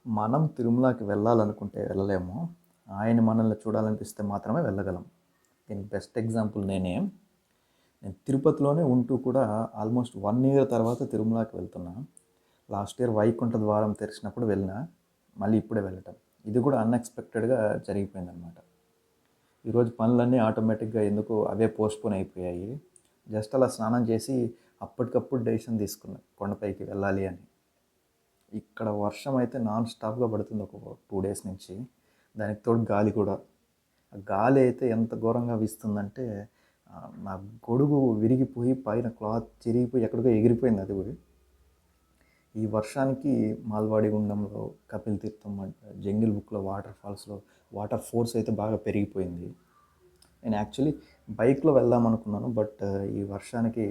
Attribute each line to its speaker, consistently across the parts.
Speaker 1: మనం తిరుమలకి వెళ్ళాలనుకుంటే వెళ్ళలేము. ఆయన మనల్ని చూడాలనిపిస్తే మాత్రమే వెళ్ళగలం. దీనికి బెస్ట్ ఎగ్జాంపుల్ నేనే. నేను తిరుపతిలోనే ఉంటూ కూడా ఆల్మోస్ట్ 1 ఇయర్ తర్వాత తిరుమలకి వెళ్తున్నా. లాస్ట్ ఇయర్ వైకుంఠ ద్వారం తెరిచినప్పుడు వెళ్ళినా. మళ్ళీ ఇప్పుడే వెళ్ళటం. ఇది కూడా అన్‌ఎక్స్‌పెక్టెడ్‌గా జరిగిపోయిందనమాట. ఈరోజు పనులన్నీ ఆటోమేటిక్‌గా ఎందుకో అవే పోస్ట్‌పోన్ అయిపోయాయి. జస్ట్ అలా స్నానం చేసి అప్పటికప్పుడు డెసిషన్ తీసుకున్నా కొండపైకి వెళ్ళాలి అని. ఇక్కడ వర్షం అయితే నాన్ స్టాప్‌గా పడుతుంది ఒక 2 డేస్ నుంచి. దానికి తోడు గాలి కూడా. ఆ గాలి అయితే ఎంత ఘోరంగా వీస్తుందంటే నా గొడుగు విరిగిపోయి పైన క్లాత్ చిరిగిపోయి ఎక్కడికో ఎగిరిపోయింది అది కూడా. ఈ వర్షానికి మాల్వాడి గుండంలో, కపిల్ తీర్థం, జంగిల్ బుక్‌లో వాటర్ ఫాల్స్‌లో వాటర్ ఫోర్స్ అయితే బాగా పెరిగిపోయింది. నేను యాక్చువల్లీ బైక్‌లో వెళ్దాం అనుకున్నాను. బట్ ఈ వర్షానికి,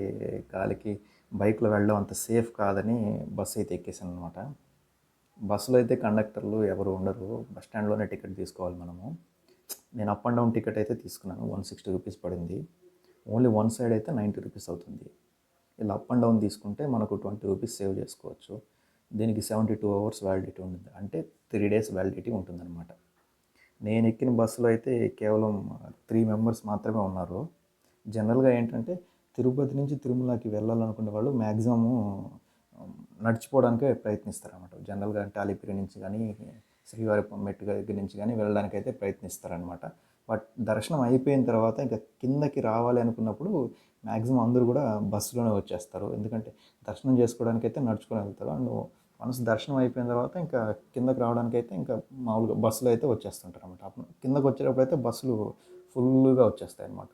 Speaker 1: గాలికి బైక్‌లో వెళ్ళడం అంత సేఫ్ కాదని బస్ అయితే ఎక్కేసాననమాట. బస్సులో అయితే కండక్టర్లు ఎవరు ఉండరు. బస్ స్టాండ్‌లోనే టికెట్ తీసుకోవాలి మనము. నేను అప్ అండ్ డౌన్ టికెట్ అయితే తీసుకున్నాను. 160 రూపీస్ పడింది. ఓన్లీ వన్ సైడ్ అయితే 90 రూపీస్ అవుతుంది. ఇలా అప్ అండ్ డౌన్ తీసుకుంటే మనకు 20 రూపీస్ సేవ్ చేసుకోవచ్చు. దీనికి 72 అవర్స్ వ్యాలిడిటీ ఉంటుంది. అంటే 3 డేస్ వ్యాలిడిటీ ఉంటుందన్నమాట. నేను ఎక్కిన బస్సులో అయితే కేవలం 3 మెంబర్స్ మాత్రమే ఉన్నారు. జనరల్‌గా ఏంటంటే తిరుపతి నుంచి తిరుమలకి వెళ్ళాలనుకునే వాళ్ళు మ్యాక్సిమము నడిచిపోవడానికే ప్రయత్నిస్తారనమాట. జనరల్‌గా అంటే అలిపిరి నుంచి కానీ, శ్రీవారి మెట్టు దగ్గర నుంచి కానీ వెళ్ళడానికైతే ప్రయత్నిస్తారనమాట. బట్ దర్శనం అయిపోయిన తర్వాత ఇంకా కిందకి రావాలి అనుకున్నప్పుడు మ్యాక్సిమం అందరూ కూడా బస్సులోనే వచ్చేస్తారు. ఎందుకంటే దర్శనం చేసుకోవడానికైతే నడుచుకొని వెళ్తారు. అండ్ వన్స్ దర్శనం అయిపోయిన తర్వాత ఇంకా కిందకి రావడానికైతే ఇంకా మామూలుగా బస్సులో అయితే వచ్చేస్తుంటారు అనమాట. అప్పుడు కిందకి వచ్చేటప్పుడు అయితే బస్సులు ఫుల్గా వచ్చేస్తాయి అన్నమాట.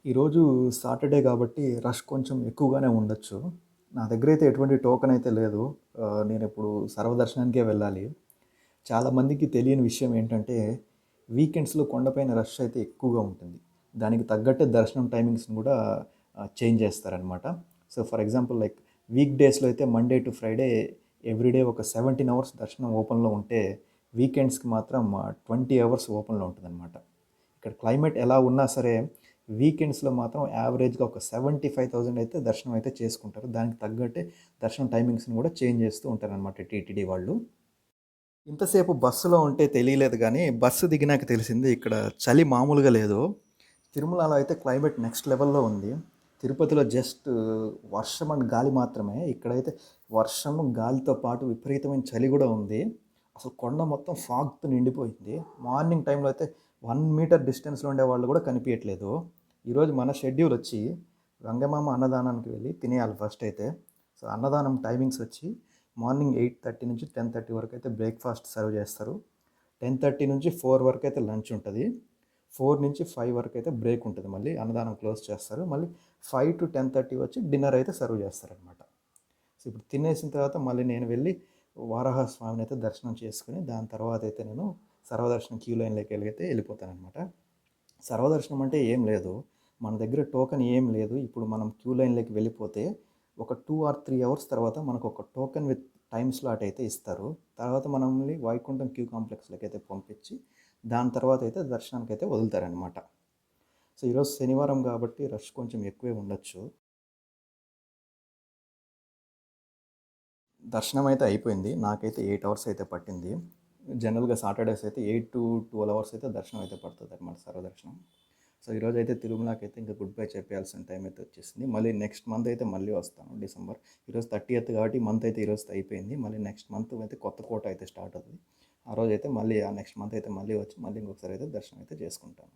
Speaker 1: ఈరోజు సాటర్డే కాబట్టి రష్ కొంచెం ఎక్కువగానే ఉండొచ్చు. నా దగ్గర అయితే ఎటువంటి టోకెన్ అయితే లేదు. నేనిప్పుడు సర్వదర్శనానికే వెళ్ళాలి. చాలామందికి తెలియని విషయం ఏంటంటే వీకెండ్స్‌లో కొండపైన రష్ అయితే ఎక్కువగా ఉంటుంది. దానికి తగ్గట్టే దర్శనం టైమింగ్స్‌ని కూడా చేంజ్ చేస్తారనమాట. So, for example like week డేస్‌లో అయితే మండే టు ఫ్రైడే ఎవ్రీడే ఒక 17 అవర్స్ దర్శనం ఓపెన్‌లో ఉంటే వీకెండ్స్‌కి మాత్రం 20 అవర్స్ ఓపెన్‌లో ఉంటుందన్నమాట. ఇక్కడ క్లైమేట్ ఎలా ఉన్నా సరే వీకెండ్స్‌లో మాత్రం యావరేజ్‌గా ఒక 75,000 అయితే దర్శనం అయితే చేసుకుంటారు. దానికి తగ్గట్టే దర్శనం టైమింగ్స్‌ని కూడా చేంజ్ చేస్తూ ఉంటారనమాట టీటీడీ వాళ్ళు. ఇంతసేపు బస్సులో ఉంటే తెలియలేదు గానీ, బస్సు దిగినాక తెలిసింది ఇక్కడ చలి మామూలుగా లేదు. తిరుమలలో అయితే క్లైమేట్ నెక్స్ట్ లెవెల్‌లో ఉంది. తిరుపతిలో జస్ట్ వర్షం అండ్ గాలి మాత్రమే. ఇక్కడైతే వర్షము, గాలితో పాటు విపరీతమైన చలి గూడా ఉంది. అసలు కొండ మొత్తం ఫాగ్‌తో నిండిపోయింది. మార్నింగ్ టైంలో అయితే 1 మీటర్ డిస్టెన్స్‌లో ఉండేవాళ్ళు గూడా కనిపియట్లేదు. ఈరోజు మన షెడ్యూల్ వచ్చి వెంగమామ అన్నదానానికి వెళ్ళి తినేయాలి ఫస్ట్ అయితే. సో, అన్నదానం టైమింగ్స్ వచ్చి మార్నింగ్ 8:30 నుంచి 10:30 వరకు అయితే బ్రేక్‌ఫాస్ట్ సర్వ్ చేస్తారు. 10:30 నుంచి 4 వరకు అయితే లంచ్ ఉంటది. 4 నుంచి 5 వరకు అయితే బ్రేక్ ఉంటుంది. మళ్ళీ అన్నదానం క్లోజ్ చేస్తారు. మళ్ళీ 5-10:30 వచ్చి డిన్నర్ అయితే సర్వ్ చేస్తారనమాట. సో, ఇప్పుడు తినేసిన తర్వాత మళ్ళీ నేను వెళ్ళి వారాహ స్వామిని అయితే దర్శనం చేసుకొని దాని తర్వాత అయితే నేను సర్వదర్శనం క్యూ లైన్‌లోకి వెళ్ళిపోతాననమాట. సర్వదర్శనం అంటే ఏం లేదు. మన దగ్గర టోకెన్ ఏం లేదు. ఇప్పుడు మనం క్యూ లైన్‌లోకి వెళ్ళిపోతే ఒక 2 ఆర్ 3 అవర్స్ తర్వాత మనకు ఒక టోకెన్ విత్ టైమ్ స్లాట్ అయితే ఇస్తారు. తర్వాత మనల్ని వైకుంఠం క్యూ కాంప్లెక్స్‌లోకి అయితే పంపించి దాని తర్వాత అయితే దర్శనానికైతే వదులుతారనమాట. సో, ఈరోజు శనివారం కాబట్టి రష్ కొంచెం ఎక్కువే ఉండొచ్చు. దర్శనం అయితే అయిపోయింది. నాకైతే 8 అవర్స్ అయితే పట్టింది. జనరల్‌గా సాటర్‌డేస్ అయితే 8-12 అవర్స్ అయితే దర్శనం అయితే పడతదనమాట సర్వదర్శనం. సో, ఈరోజైతే తిరుమలకైతే ఇంకా గుడ్ బై చెప్పేయాల్సిన టైం అయితే వచ్చేసింది. మళ్ళీ నెక్స్ట్ మంత్ అయితే మళ్ళీ వస్తాను డిసెంబర్. ఈరోజు 30థ్ కాబట్టి మంత్ అయితే ఈరోజుతో అయిపోయింది. మళ్ళీ నెక్స్ట్ మంత్ అయితే కొత్త కోట అయితే స్టార్ట్ అవుతది. ఆ రోజైతే మళ్ళీ ఆ నెక్స్ట్ మంత్ అయితే మళ్ళీ వచ్చి మళ్ళీ ఇంకొకసారి అయితే దర్శనం అయితే చేసుకుంటాను.